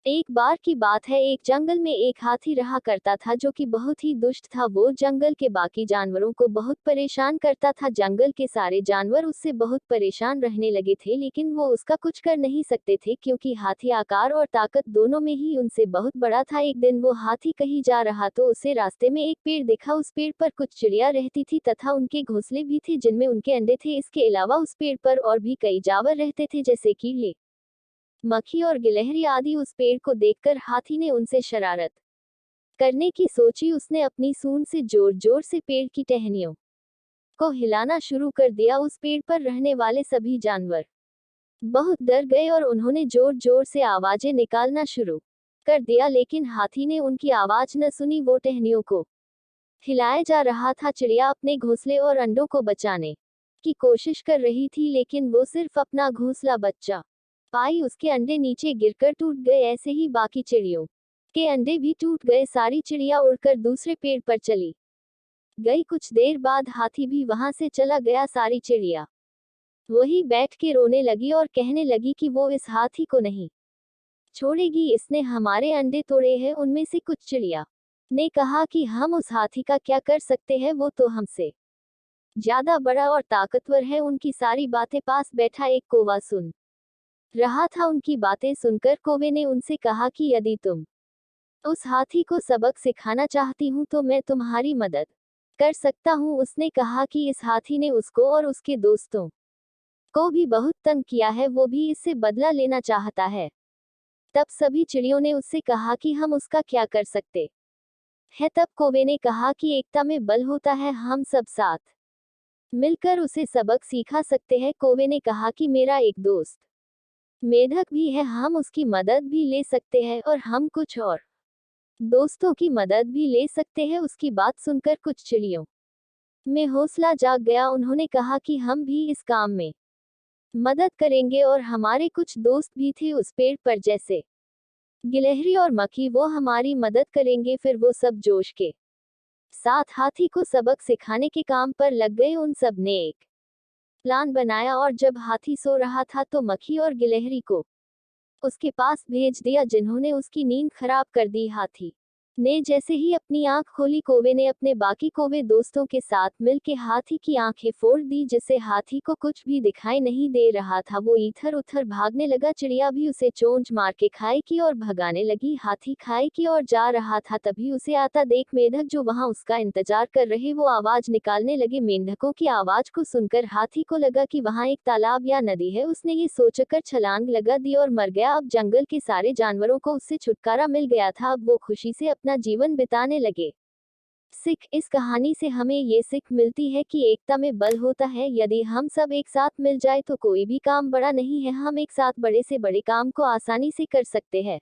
एक बार की बात है, एक जंगल में एक हाथी रहा करता था जो कि बहुत ही दुष्ट था। वो जंगल के बाकी जानवरों को बहुत परेशान करता था। जंगल के सारे जानवर उससे बहुत परेशान रहने लगे थे, लेकिन वो उसका कुछ कर नहीं सकते थे क्योंकि हाथी आकार और ताकत दोनों में ही उनसे बहुत बड़ा था। एक दिन वो हाथी कहीं जा रहा तो उसे रास्ते में एक पेड़ दिखा। उस पेड़ पर कुछ चिड़िया रहती थी तथा उनके घोंसले भी थे जिनमें उनके अंडे थे। इसके अलावा उस पेड़ पर और भी कई जानवर रहते थे जैसे कीड़े, मक्खी और गिलहरी आदि। उस पेड़ को देखकर हाथी ने उनसे शरारत करने की सोची। उसने अपनी सूंड से जोर जोर से पेड़ की टहनियों को हिलाना शुरू कर दिया। उस पेड़ पर रहने वाले सभी जानवर बहुत डर गए और उन्होंने जोर जोर से आवाजें निकालना शुरू कर दिया, लेकिन हाथी ने उनकी आवाज न सुनी। वो टहनियों को हिलाया जा रहा था। चिड़िया अपने घोंसले और अंडों को बचाने की कोशिश कर रही थी, लेकिन वो सिर्फ अपना घोंसला बचा पाई। उसके अंडे नीचे गिरकर टूट गए। ऐसे ही बाकी चिड़ियों के अंडे भी टूट गए। सारी चिड़िया उड़कर दूसरे पेड़ पर चली गई। कुछ देर बाद हाथी भी वहां से चला गया। सारी चिड़िया वही बैठ के रोने लगी और कहने लगी कि वो इस हाथी को नहीं छोड़ेगी, इसने हमारे अंडे तोड़े हैं। उनमें से कुछ चिड़िया ने कहा कि हम उस हाथी का क्या कर सकते हैं, वो तो हमसे ज्यादा बड़ा और ताकतवर है। उनकी सारी बातें पास बैठा एक कौवा सुन रहा था। उनकी बातें सुनकर कौवे ने उनसे कहा कि यदि तुम उस हाथी को सबक सिखाना चाहती हूँ तो मैं तुम्हारी मदद कर सकता हूँ। उसने कहा कि इस हाथी ने उसको और उसके दोस्तों को भी बहुत तंग किया है, वो भी इससे बदला लेना चाहता है। तब सभी चिड़ियों ने उससे कहा कि हम उसका क्या कर सकते हैं। तब कौवे ने कहा कि एकता में बल होता है, हम सब साथ मिलकर उसे सबक सिखा सकते हैं। कौवे ने कहा कि मेरा एक दोस्त मेढक भी है, हम उसकी मदद भी ले सकते हैं और हम कुछ और दोस्तों की मदद भी ले सकते हैं। उसकी बात सुनकर कुछ चिड़ियों में हौसला जाग गया। उन्होंने कहा कि हम भी इस काम में मदद करेंगे और हमारे कुछ दोस्त भी थे उस पेड़ पर जैसे गिलहरी और मक्खी, वो हमारी मदद करेंगे। फिर वो सब जोश के साथ हाथी को सबक सिखाने के काम पर लग गए। उन सब ने एक प्लान बनाया और जब हाथी सो रहा था तो मक्खी और गिलहरी को उसके पास भेज दिया, जिन्होंने उसकी नींद खराब कर दी। हाथी ने जैसे ही अपनी आंख खोली, कौवे ने अपने बाकी कौवे दोस्तों के साथ मिलकर हाथी की आंखें फोड़ दी, जिससे हाथी को कुछ भी दिखाई नहीं दे रहा था। वो इधर उधर भागने लगा। चिड़िया भी उसे चोंच मार के खाए की और भगाने लगी। हाथी खाए की और जा रहा था, तभी उसे आता देख मेंढक जो वहां उसका इंतजार कर रहे, वो आवाज निकालने लगे। मेंढकों की आवाज को सुनकर हाथी को लगा कि वहां एक तालाब या नदी है। उसने ये सोचकर छलांग लगा दी और मर गया। अब जंगल के सारे जानवरों को उससे छुटकारा मिल गया था। अब वो खुशी से अपना जीवन बिताने लगे। सिख, इस कहानी से हमें ये सीख मिलती है कि एकता में बल होता है। यदि हम सब एक साथ मिल जाए तो कोई भी काम बड़ा नहीं है। हम एक साथ बड़े से बड़े काम को आसानी से कर सकते हैं।